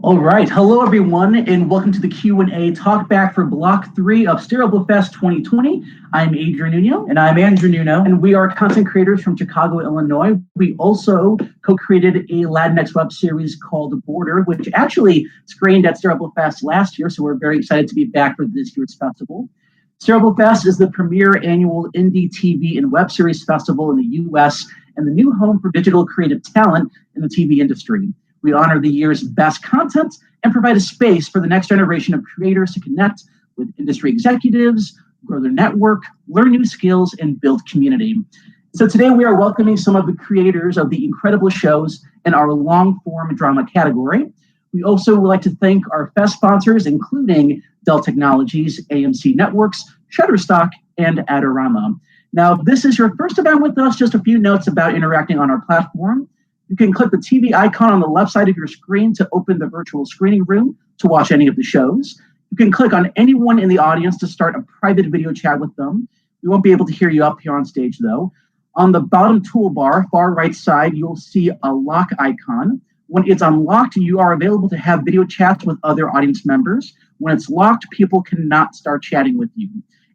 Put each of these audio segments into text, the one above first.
All right, hello everyone, and welcome to the Q&A Talkback for Block 3 of Stareable Fest 2020. I'm Adrian Nuno. And I'm Andrew Nuno. And we are content creators from Chicago, Illinois. We also co-created a Latinx web series called Border, which actually screened at Stareable Fest last year, so we're very excited to be back for this year's festival. Stareable Fest is the premier annual indie TV and web series festival in the U.S. and the new home for digital creative talent in the TV industry. We honor the year's best content and provide a space for the next generation of creators to connect with industry executives, grow their network, learn new skills, and build community. So today we are welcoming some of the creators of the incredible shows in our long-form drama category. We also would like to thank our fest sponsors, including Dell Technologies, AMC Networks, Shutterstock, and Adorama. Now, if this is your first event with us, just a few notes about interacting on our platform. You can click the TV icon on the left side of your screen to open the virtual screening room to watch any of the shows. You can click on anyone in the audience to start a private video chat with them. We won't be able to hear you up here on stage, though. On the bottom toolbar, far right side, you'll see a lock icon. When it's unlocked, you are available to have video chats with other audience members. When it's locked, people cannot start chatting with you.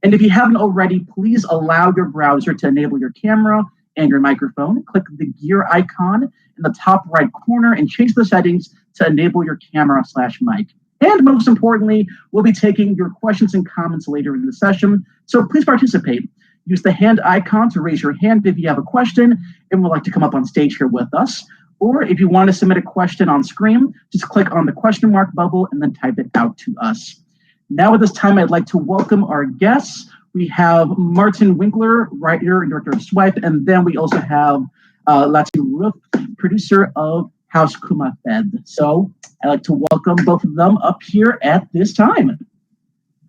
And if you haven't already, please allow your browser to enable your camera and your microphone. Click the gear icon in the top right corner and change the settings to enable your camera/mic. And most importantly, we'll be taking your questions and comments later in the session, so please participate. Use the hand icon to raise your hand if you have a question and would like to come up on stage here with us. Or if you want to submit a question on screen, just click on the question mark bubble and then type it out to us. Now at this time, I'd like to welcome our guests. We have Martijn Winkler, writer and director of Swipe, and then we also have Lotte Ruf, producer of Haus Kummerveldt. So I'd like to welcome both of them up here at this time.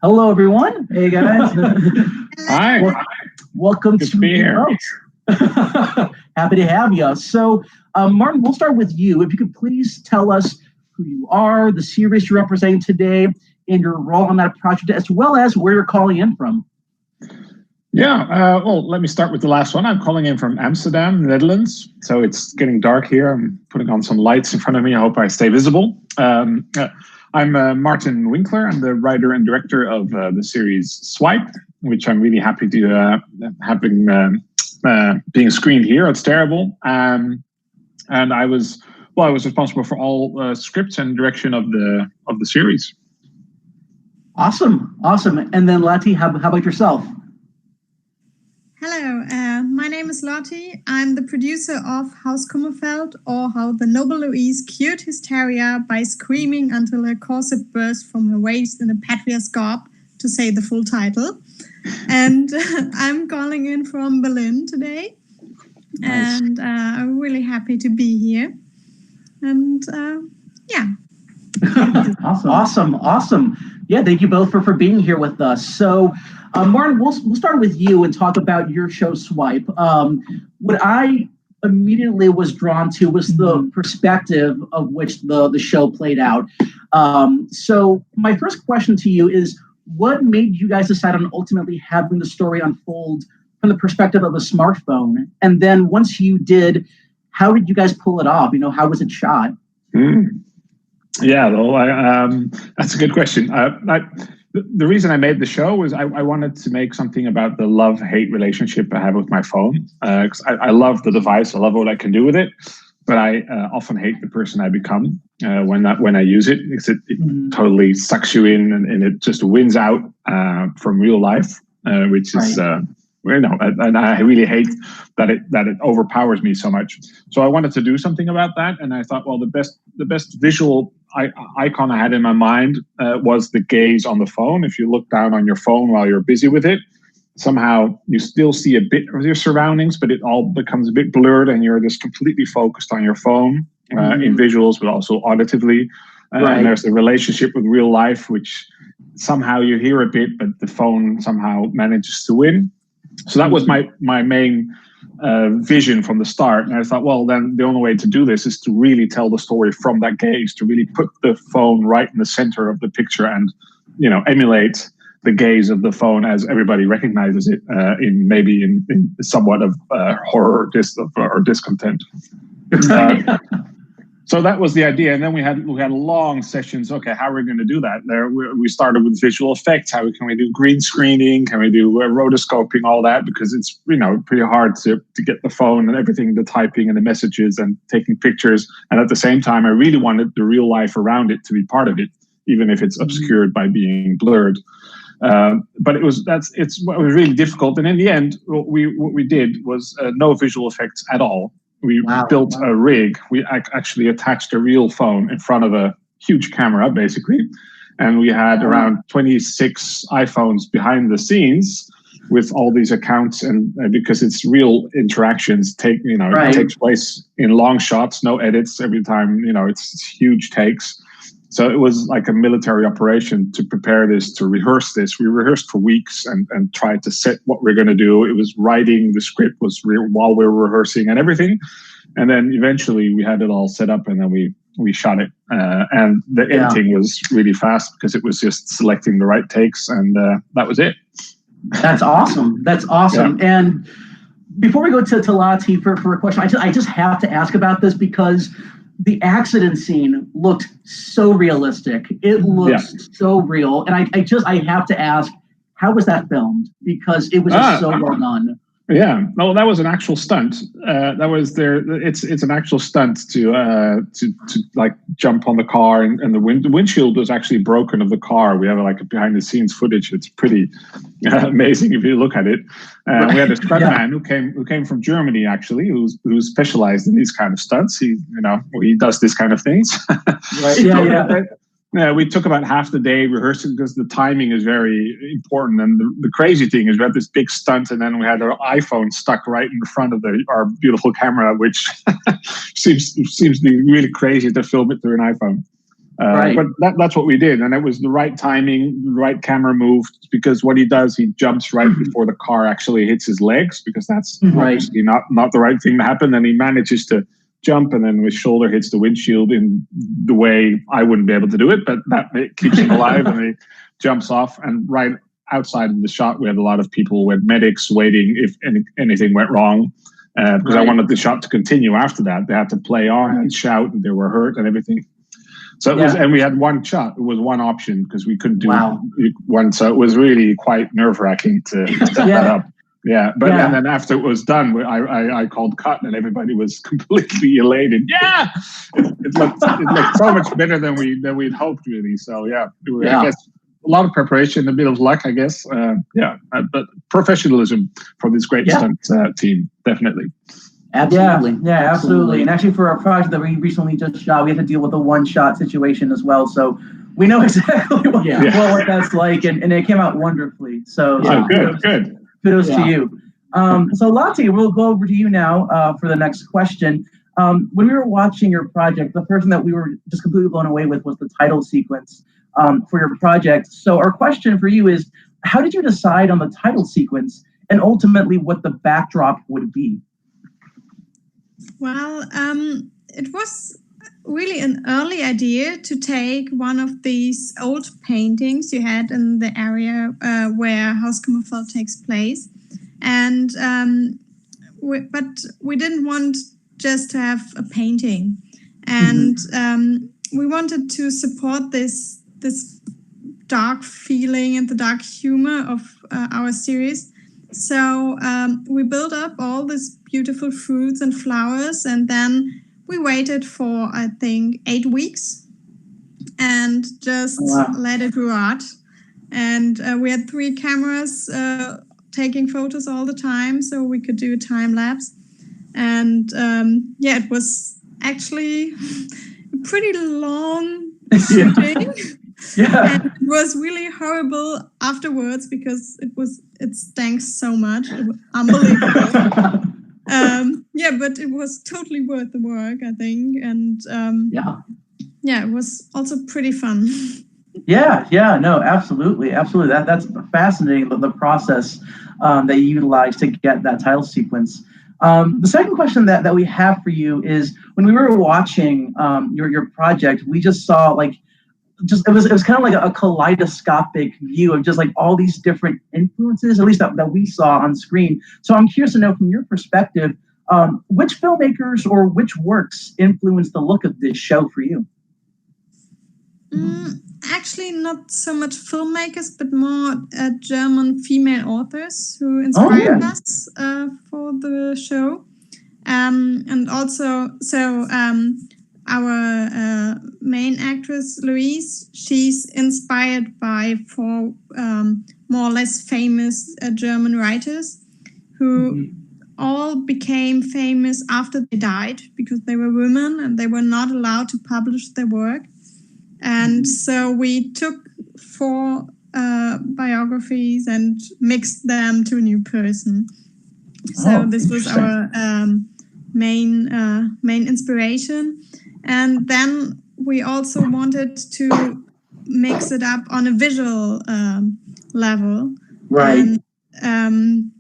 Hello, everyone. Hey, guys. Hi. Welcome Good to be here. Happy to have you. So, Martijn, we'll start with you. If you could please tell us who you are, the series you're representing today, and your role on that project, as well as where you're calling in from. Yeah, well, let me start with the last one. I'm calling in from Amsterdam, Netherlands. So it's getting dark here. I'm putting on some lights in front of me. I hope I stay visible. I'm Martijn Winkler. I'm the writer and director of the series Swipe, which I'm really happy to being screened here at Stareable. And I was responsible for all scripts and direction of the series. Awesome. And then Lotte, how about yourself? Hello, my name is Lotte. I'm the producer of Haus Kummerveldt, or How the Noble Louise Cured His Terrier by Screaming Until Her Corset Burst from Her Waist in a Patriarch's Garb, to say the full title. And I'm calling in from Berlin today. Nice. And I'm really happy to be here. And yeah. Awesome. Yeah, thank you both for being here with us. So, Martijn, we'll start with you and talk about your show Swipe. What I immediately was drawn to was the perspective of which the show played out. So my first question to you is, what made you guys decide on ultimately having the story unfold from the perspective of a smartphone? And then once you did, how did you guys pull it off? How was it shot? Yeah, well, that's a good question. The reason I made the show was I wanted to make something about the love-hate relationship I have with my phone. 'Cause I love the device, I love what I can do with it, but I often hate the person I become when I use it, because it totally sucks you in and it just wins out from real life, which is and I really hate that it overpowers me so much. So I wanted to do something about that, and I thought, well, the best visual icon I had in my mind was the gaze on the phone. If you look down on your phone while you're busy with it, somehow you still see a bit of your surroundings, but it all becomes a bit blurred, and you're just completely focused on your phone in visuals, but also auditively. And there's the relationship with real life, which somehow you hear a bit, but the phone somehow manages to win. So that was my main vision from the start. And I thought, well, then the only way to do this is to really tell the story from that gaze, to really put the phone right in the center of the picture and, emulate the gaze of the phone as everybody recognizes it in somewhat of horror or discontent. So that was the idea, and then we had long sessions. Okay, how are we going to do that? There, we started with visual effects. How can we do green screening? Can we do rotoscoping? All that, because it's pretty hard to get the phone and everything, the typing and the messages and taking pictures. And at the same time, I really wanted the real life around it to be part of it, even if it's obscured by being blurred. But it was really difficult. And in the end, what we did was no visual effects at all. We built a rig. We actually attached a real phone in front of a huge camera, basically. And we had around 26 iPhones behind the scenes with all these accounts. And because it's real interactions, it takes place in long shots, no edits every time, it's huge takes. So it was like a military operation to prepare this, to rehearse this. We rehearsed for weeks and tried to set what we're going to do. It was writing the script while we were rehearsing and everything. And then eventually we had it all set up, and then we shot it. And the editing was really fast because it was just selecting the right takes, and that was it. That's awesome. Yeah. And before we go to Lotte for a question, I just have to ask about this because the accident scene looked so realistic. It looks so real. And I have to ask, how was that filmed? Because it was just so well done. Yeah, no, that was an actual stunt. It's an actual stunt to like jump on the car, and the windshield was actually broken of the car. We have like a behind the scenes footage. It's pretty amazing if you look at it. We had a stuntman who came from Germany, actually, who's specialized in these kind of stunts. He does this kind of things. Right. Yeah, we took about half the day rehearsing because the timing is very important. And the crazy thing is we had this big stunt, and then we had our iPhone stuck right in front of our beautiful camera, which seems to be really crazy to film it through an iPhone. But that's what we did. And it was the right timing, the right camera move, because what he does, he jumps right before the car actually hits his legs, because that's obviously not the right thing to happen. And he manages to jump, and then his shoulder hits the windshield in the way I wouldn't be able to do it, but that it keeps him alive, and he jumps off. And right outside of the shot, we had a lot of people with medics waiting if anything went wrong, because I wanted the shot to continue after that. They had to play on and shout, and they were hurt and everything. So it was, and we had one shot. It was one option because we couldn't do one. So it was really quite nerve-wracking to set that up. Yeah, and then after it was done, I called cut, and everybody was completely elated. Yeah, it looked so much better than we'd hoped, really. So I guess a lot of preparation, a bit of luck, I guess. But professionalism from this great stunt team, definitely. Absolutely. Yeah, absolutely. And actually, for our project that we recently just shot, we had to deal with a one-shot situation as well. So we know exactly what that's like, and it came out wonderfully. So good. Kudos to you. So Lotte, we'll go over to you now for the next question. When we were watching your project, the first thing that we were just completely blown away with was the title sequence for your project. So our question for you is, how did you decide on the title sequence and ultimately what the backdrop would be? Well, it was really an early idea to take one of these old paintings you had in the area where Haus Kummerveldt takes place, and but we didn't want just to have a painting, and we wanted to support this dark feeling and the dark humor of our series. So we built up all these beautiful fruits and flowers, and then we waited for, I think, 8 weeks and just let it rot. And we had 3 cameras taking photos all the time, so we could do a time lapse. And it was actually a pretty long shooting. Yeah. And it was really horrible afterwards because it stank so much. It was unbelievable. But it was totally worth the work, I think. And it was also pretty fun. No, absolutely. That's fascinating, the process that you utilized to get that title sequence. The second question that we have for you is, when we were watching your project, we just saw it was kind of like a kaleidoscopic view of just like all these different influences, at least that we saw on screen. So I'm curious to know, from your perspective, which filmmakers or which works influenced the look of this show for you? Actually, not so much filmmakers, but more German female authors who inspired us for the show. And also, our main actress, Louise, she's inspired by 4 more or less famous German writers who all became famous after they died because they were women and they were not allowed to publish their work. And so we took 4 biographies and mixed them to a new person. So this was our main inspiration. And then we also wanted to mix it up on a visual level. Right. And,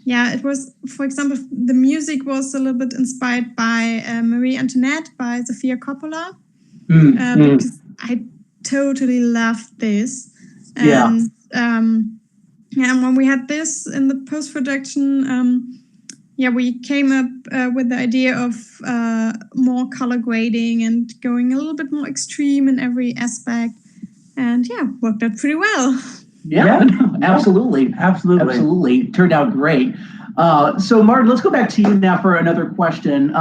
it was, for example, the music was a little bit inspired by Marie Antoinette by Sofia Coppola. Because I totally loved this. And and when we had this in the post-production, we came up with the idea of more color grading and going a little bit more extreme in every aspect. And worked out pretty well. Absolutely. Turned out great. So Martin, let's go back to you now for another question.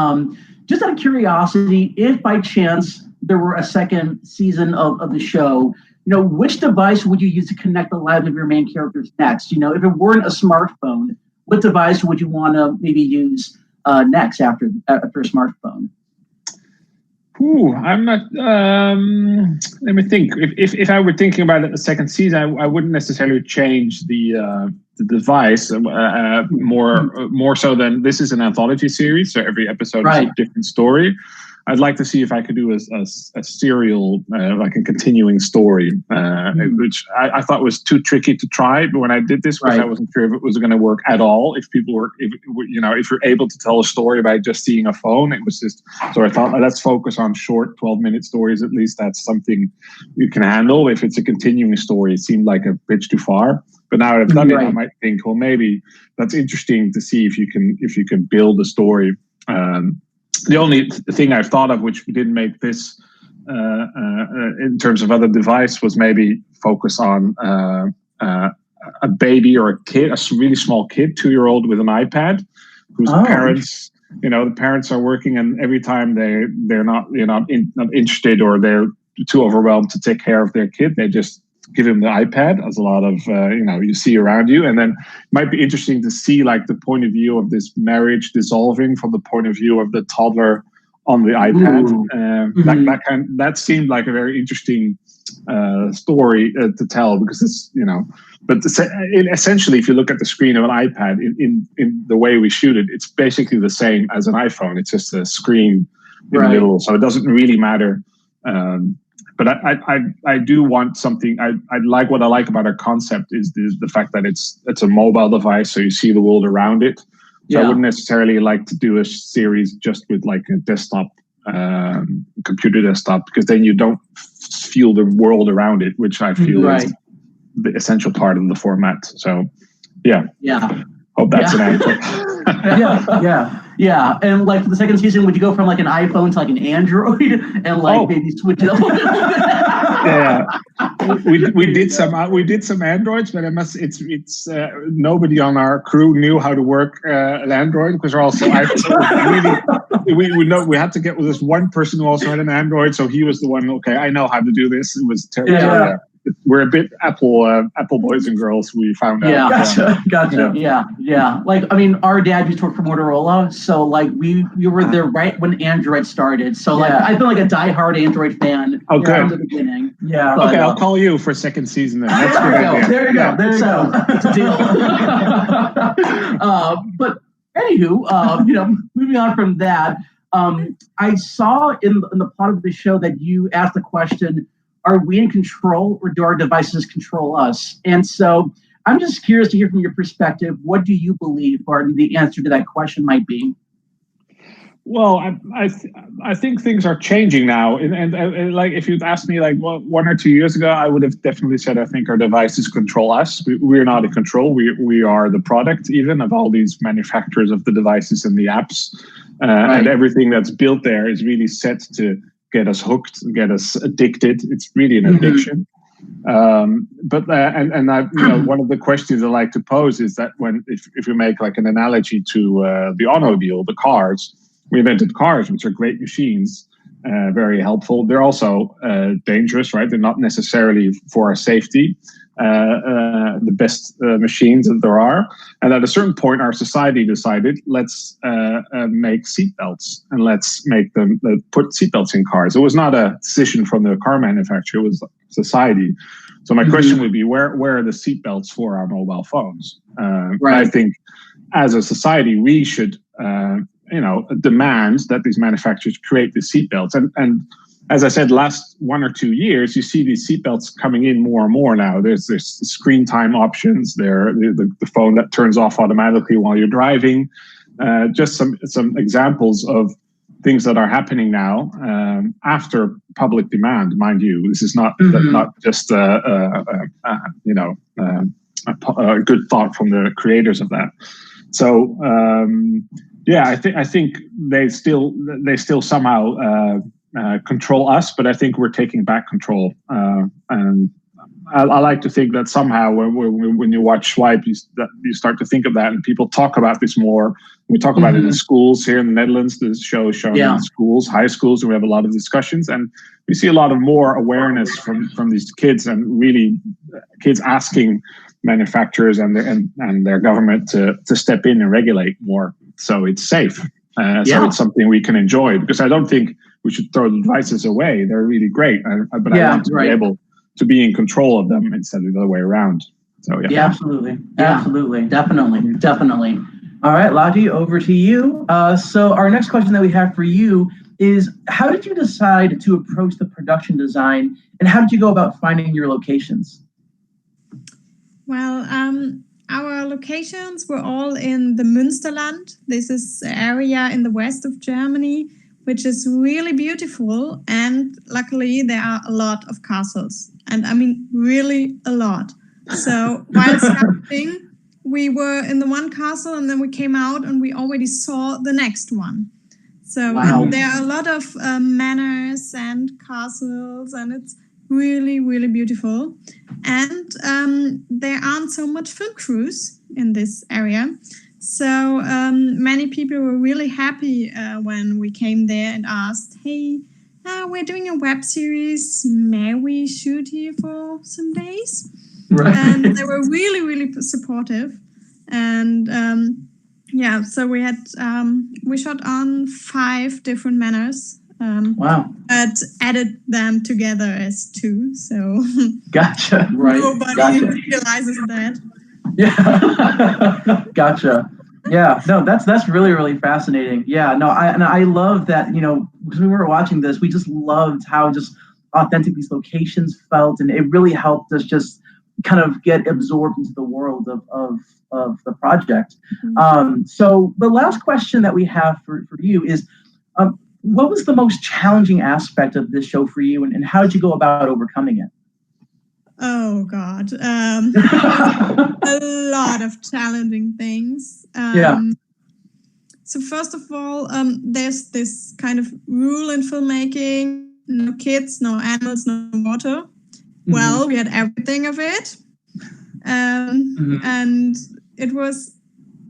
Just out of curiosity, if by chance there were a second season of the show, which device would you use to connect the lives of your main characters next? If it weren't a smartphone, what device would you want to maybe use next after a smartphone? I'm not. Let me think. If I were thinking about a second season, I wouldn't necessarily change the device. More so than this is an anthology series, so every episode is a different story. I'd like to see if I could do a serial, like a continuing story, which I thought was too tricky to try. But when I did this, because I wasn't sure if it was going to work at all. If you're able to tell a story by just seeing a phone, it was just. So I thought, let's focus on short 12-minute stories. At least that's something you can handle. If it's a continuing story, it seemed like a bridge too far. But now that I've done it, I might think, well, maybe that's interesting to see if you can build a story. The only thing I've thought of, which didn't make this in terms of other device, was maybe focus on a baby or a kid, a really small kid, 2-year-old with an iPad, whose parents, the parents are working, and every time they're not interested or they're too overwhelmed to take care of their kid, they just give him the iPad, as a lot of you see around you. And then it might be interesting to see like the point of view of this marriage dissolving from the point of view of the toddler on the iPad. That seemed like a very interesting story to tell, because it's but essentially, if you look at the screen of an iPad in the way we shoot it, it's basically the same as an iPhone. It's just a screen in the middle, so it doesn't really matter. But I do want something. What I like about our concept is the fact that it's a mobile device, so you see the world around it. So I wouldn't necessarily like to do a series just with like a desktop, computer desktop, because then you don't feel the world around it, which I feel is the essential part of the format. So hope that's an answer. Yeah, and like for the second season, would you go from like an iPhone to like an Android and like maybe switch it up? we did some Androids, but it's nobody on our crew knew how to work an Android, because we're also we had to get with this one person who also had an Android, so he was the one. Okay, I know how to do this. It was terrible. we're a bit Apple boys and girls. We found out. Gotcha. Yeah. Like, I mean, our dad used to work for Motorola, so like we were there right when Android started. So like, I've been like a diehard Android fan from the beginning. Yeah. But, okay, I'll call you for second season then. That's there you go. It's a deal. But anywho, moving on from that. I saw in the plot of the show that you asked the question, are we in control or do our devices control us? And so I'm just curious to hear from your perspective, what do you believe or the answer to that question might be? Well, I think things are changing now. And like if you'd asked me like 1 or 2 years ago, I would have definitely said I think our devices control us. We're not in control. We are the product even of all these manufacturers of the devices and the apps. And everything that's built there is really set to get us hooked, get us addicted. It's really an addiction. But one of the questions I like to pose is that if you make like an analogy to the automobile, the cars, we invented cars, which are great machines, very helpful. They're also dangerous, right? They're not necessarily for our safety. The best machines that there are. And at a certain point, our society decided, let's make seatbelts and let's make them put seatbelts in cars. It was not a decision from the car manufacturer, it was society. So my question would be, where are the seatbelts for our mobile phones? I think as a society, we should demand that these manufacturers create the seatbelts. And as I said, last 1 or 2 years, you see these seatbelts coming in more and more now. There's screen time options. There, the phone that turns off automatically while you're driving. Just some examples of things that are happening now after public demand, mind you. This is not just a good thought from the creators of that. So I think they still somehow. Control us, but I think we're taking back control. And I like to think that somehow when you watch Swipe, you start to think of that, and people talk about this more. We talk about it in schools here in the Netherlands. The show is shown in schools, high schools, and we have a lot of discussions, and we see a lot of more awareness from these kids, and really kids asking manufacturers and their government to step in and regulate more, so it's safe. So it's something we can enjoy, because I don't think we should throw the devices away. They're really great, but I want to be able to be in control of them instead of the other way around. So absolutely, definitely. All right, Lotte, over to you. So our next question that we have for you is, how did you decide to approach the production design, and how did you go about finding your locations? Well, our locations were all in the Münsterland. This is an area in the west of Germany, which is really beautiful. And luckily, there are a lot of castles. And I mean, really a lot. So while scouting, we were in the one castle, and then we came out and we already saw the next one. So there are a lot of manors and castles, and it's really, really beautiful. And there aren't so much film crews in this area. So many people were really happy when we came there and asked, hey, we're doing a web series. May we shoot here for some days? Right. And they were really, really supportive. And so we had we shot on 5 different manors. But added them together as 2. So gotcha. Right. Nobody realizes that. Yeah. Gotcha. Yeah. No, that's really, really fascinating. Yeah. No, I love that, because we were watching this, we just loved how just authentic these locations felt, and it really helped us just kind of get absorbed into the world of the project. So the last question that we have for you is, what was the most challenging aspect of this show for you, and how did you go about overcoming it? Oh, God. A lot of challenging things. So first of all, there's this kind of rule in filmmaking: no kids, no animals, no water. Well, we had everything of it. And it was,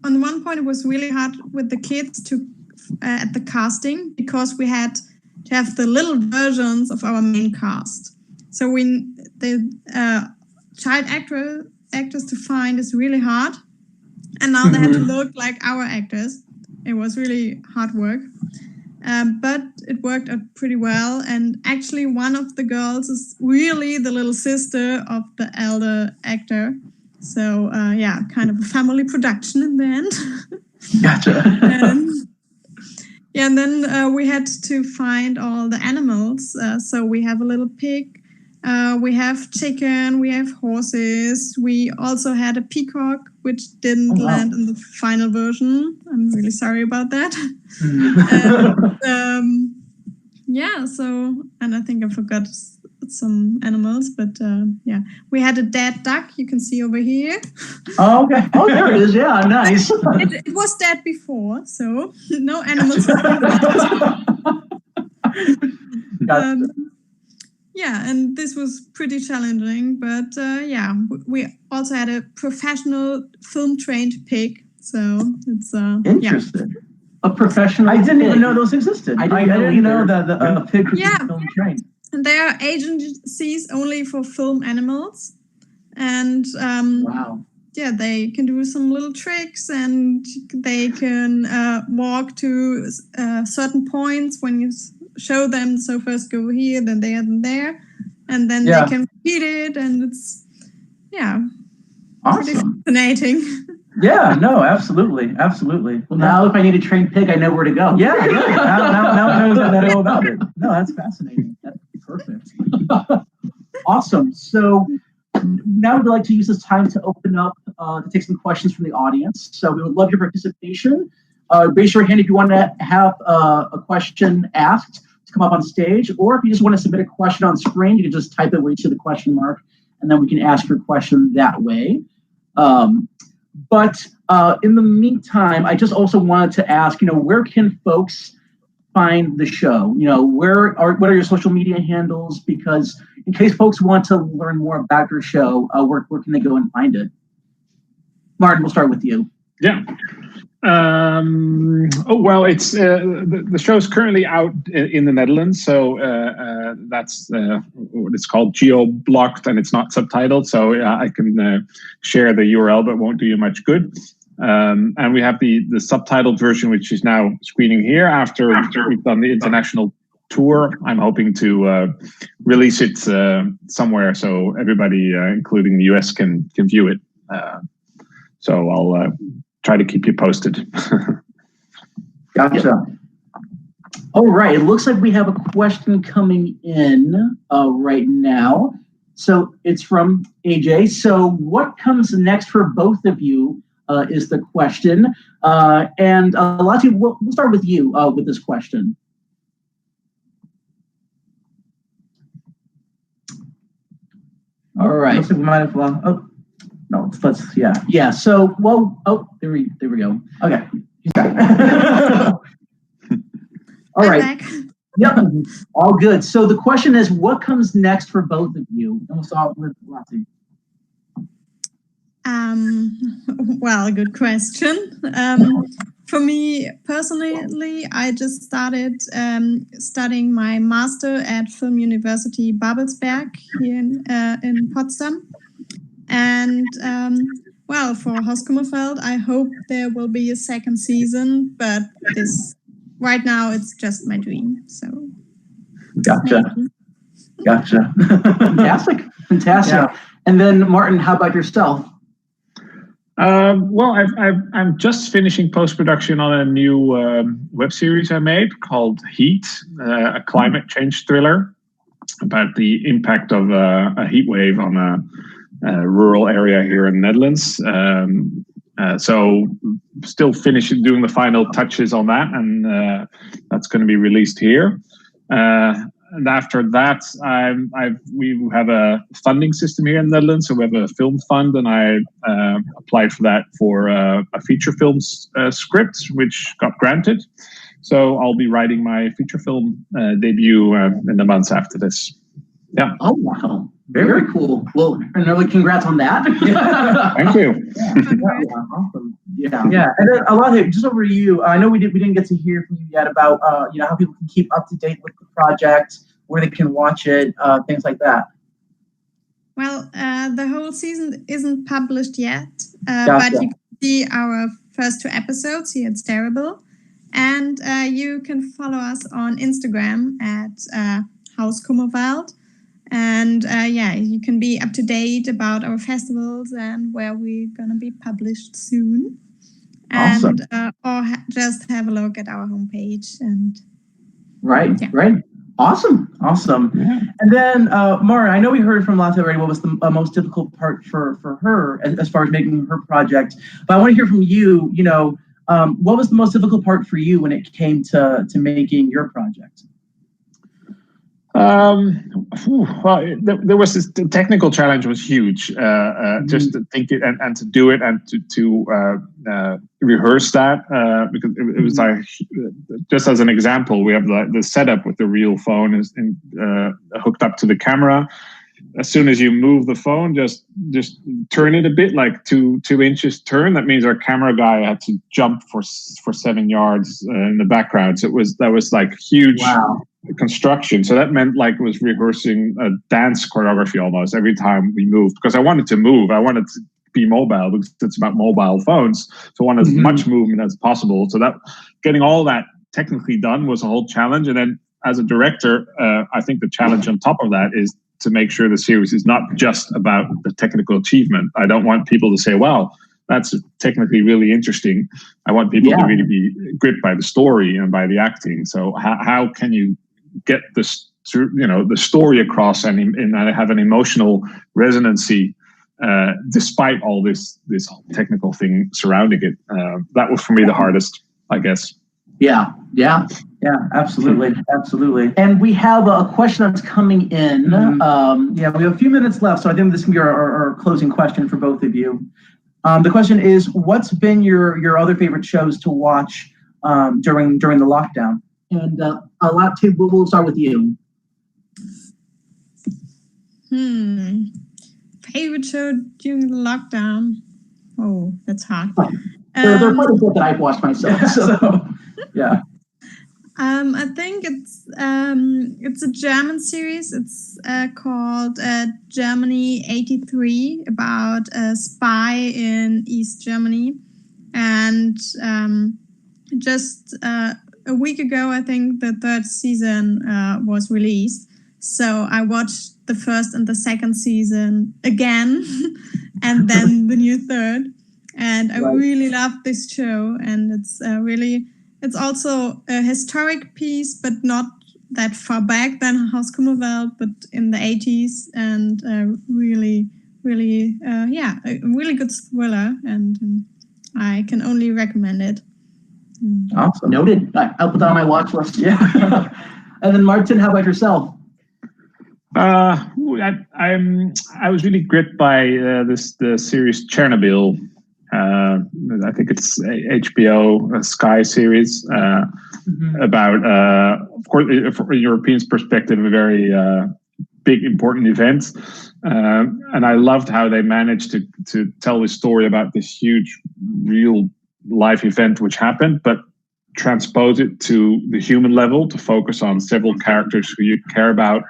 on one point, it was really hard with the kids at the casting, because we had to have the little versions of our main cast. So child actors to find is really hard, and now they have to look like our actors. It was really hard work, but it worked out pretty well. And actually, one of the girls is really the little sister of the elder actor. So kind of a family production in the end. Gotcha. And then we had to find all the animals. So we have a little pig, we have chicken, we have horses. We also had a peacock, which didn't land in the final version. I'm really sorry about that. And I think I forgot some animals, but we had a dead duck. You can see over here. Oh, okay. Oh, there it is. Yeah, nice. It was dead before, so no animals. And this was pretty challenging, but we also had a professional film-trained pig, so it's interesting. A professional. I didn't even know those existed. I didn't know that the pig was film-trained. And there are agencies only for film animals, and they can do some little tricks, and they can walk to certain points when you show them. So first go here, then there, and then they can repeat it, and it's awesome, pretty fascinating. Yeah, no, absolutely. Well, now if I need a trained pig, I know where to go. Yeah. Now I know about it. No, that's fascinating. That's perfect. Awesome. So now we'd like to use this time to open up to take some questions from the audience. So we would love your participation. Raise your hand if you want to have a question asked to come up on stage, or if you just want to submit a question on screen, you can just type it where you see the question mark, and then we can ask your question that way. But in the meantime, I just also wanted to ask, where can folks find the show? What are your social media handles? Because in case folks want to learn more about your show, where can they go and find it? Martin, we'll start with you. Yeah. It's the show is currently out in the Netherlands, so that's what it's called, geo-blocked, and it's not subtitled, so I can share the URL, but won't do you much good. And we have the subtitled version, which is now screening here after we've done the international tour. I'm hoping to release it somewhere so everybody, including the US, can view it. So I'll try to keep you posted. Gotcha. All right. It looks like we have a question coming in right now. So it's from AJ. So what comes next for both of you is the question. And Lotte, we'll start with you with this question. All right. Looks like we might have no, yeah. So, there we go. Okay, he's back. All right. Back. Yep, all good. So the question is, what comes next for both of you? And we'll start with Lotte. Well, good question. For me personally, I just started studying my master at Film University Babelsberg here in Potsdam. And for Haus Kummerveldt, I hope there will be a second season, but right now it's just my dream. So gotcha. Fantastic. Yeah. And then Martin, how about yourself? I'm just finishing post-production on a new web series I made called Heat, a climate change thriller about the impact of a heat wave on a rural area here in the Netherlands. So still finishing doing the final touches on that, and that's going to be released here. And after that, we have a funding system here in the Netherlands. So we have a film fund, and I applied for that for a feature film script, which got granted. So I'll be writing my feature film debut in the months after this. Yeah. Oh, wow. Very cool. Well, another congrats on that. Thank you. Awesome. Yeah. And then Lotte, just over to you. I know we didn't get to hear from you yet about how people can keep up to date with the project, where they can watch it, things like that. Well, the whole season isn't published yet, Gotcha. but you can see our first 2 episodes here at Stareable. And you can follow us on Instagram at Haus Kummerveldt. And you can be up to date about our festivals and where we're going to be published soon. Awesome. And or just have a look at our homepage. And Right. Awesome. Yeah. And then, Mara, I know we heard from Lotte already what was the most difficult part for her as far as making her project. But I want to hear from you, what was the most difficult part for you when it came to making your project? There was this. The technical challenge was huge. Just to think it and to do it and to rehearse that because it was like, just as an example, we have the setup with the real phone is hooked up to the camera. As soon as you move the phone, just turn it a bit, like 2 inches turn. That means our camera guy had to jump for 7 yards in the background. So that was like huge. Wow. Construction. So that meant like it was rehearsing a dance choreography almost every time we moved, because I wanted to move. I wanted to be mobile because it's about mobile phones. So I wanted as much movement as possible. So that getting all that technically done was a whole challenge. And then as a director, I think the challenge on top of that is to make sure the series is not just about the technical achievement. I don't want people to say, wow, that's technically really interesting. I want people to really be gripped by the story and by the acting. So how can you get this, the story across and have an emotional resonancy despite all this technical thing surrounding it? That was for me the hardest, I guess. Yeah, absolutely. And we have a question that's coming in. We have a few minutes left, so I think this can be our closing question for both of you. The question is, what's been your other favorite shows to watch during the lockdown? And Lotte, we'll start with you. Favorite show during the lockdown? Oh, that's hard. There are quite a bit that I've watched myself. So, yeah. I think it's a German series. It's called Germany 83, about a spy in East Germany. And just a week ago, I think the 3rd season was released. So I watched the 1st and the 2nd season again, and then the new 3rd. And I really loved this show. And it's also a historic piece, but not that far back than Haus Kummerveldt, but in the 80s. And a really good thriller. And I can only recommend it. Awesome. Noted. I'll put that on my watch list. Yeah. And then Martijn, how about yourself? I was really gripped by the series Chernobyl. I think it's HBO Sky series about, of course, from a European's perspective, a very big, important event. And I loved how they managed to tell this story about this huge, real life event which happened, but transpose it to the human level to focus on several characters who you care about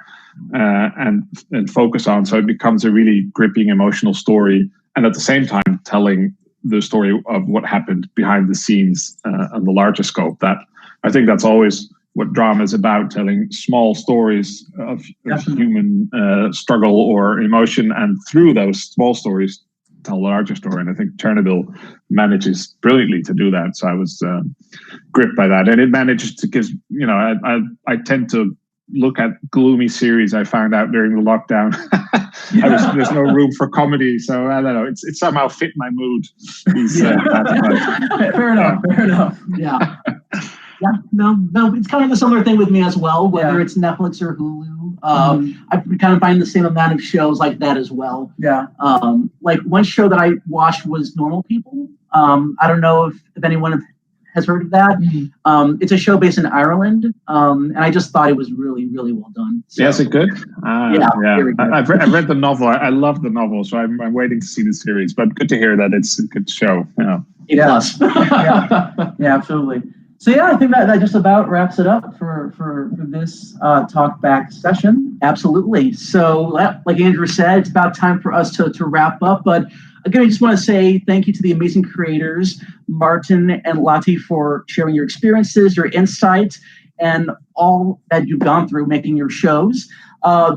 and focus on. So it becomes a really gripping, emotional story. And at the same time, telling the story of what happened behind the scenes on the larger scope. That I think that's always what drama is about, telling small stories of human struggle or emotion, and through those small stories tell a larger story. And I think Chernobyl manages brilliantly to do that. So I was gripped by that, and it manages to give, I tend to look at gloomy series. I found out during the lockdown there's no room for comedy, so I don't know, it somehow fit my mood. Fair enough. Yeah, no, it's kind of a similar thing with me as well, whether it's Netflix or Hulu. I kind of find the same amount of shows like that as well. Yeah. Like one show that I watched was Normal People. I don't know if anyone has heard of that. It's a show based in Ireland, and I just thought it was really, really well done. So, is it good? Yeah. Good. I've read the novel. I love the novel, so I'm waiting to see the series. But good to hear that it's a good show. Yeah. It does. Yeah, absolutely. So yeah, I think that just about wraps it up for this Talkback session. Absolutely. So like Andrew said, it's about time for us to wrap up. But again, I just want to say thank you to the amazing creators, Martin and Lotte, for sharing your experiences, your insight, and all that you've gone through making your shows.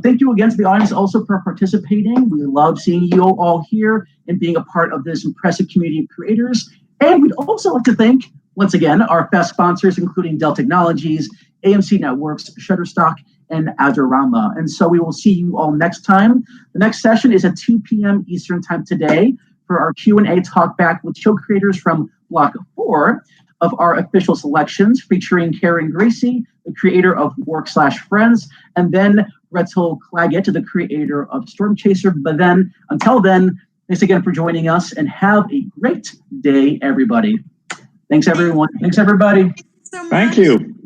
Thank you again to the audience also for participating. We love seeing you all here and being a part of this impressive community of creators. And we'd also like to thank, once again, our fest sponsors, including Dell Technologies, AMC Networks, Shutterstock, and Azurama. And so we will see you all next time. The next session is at 2 p.m. Eastern Time today for our Q&A Talkback with show creators from Block 4 of our official selections, featuring Karen Gracie, the creator of Work/Friends, and then Gretel Claggett, the creator of Storm Chaser. But then, until then, thanks again for joining us, and have a great day, everybody. Thanks, everyone. Thanks, everybody. Thank you so much. Thank you.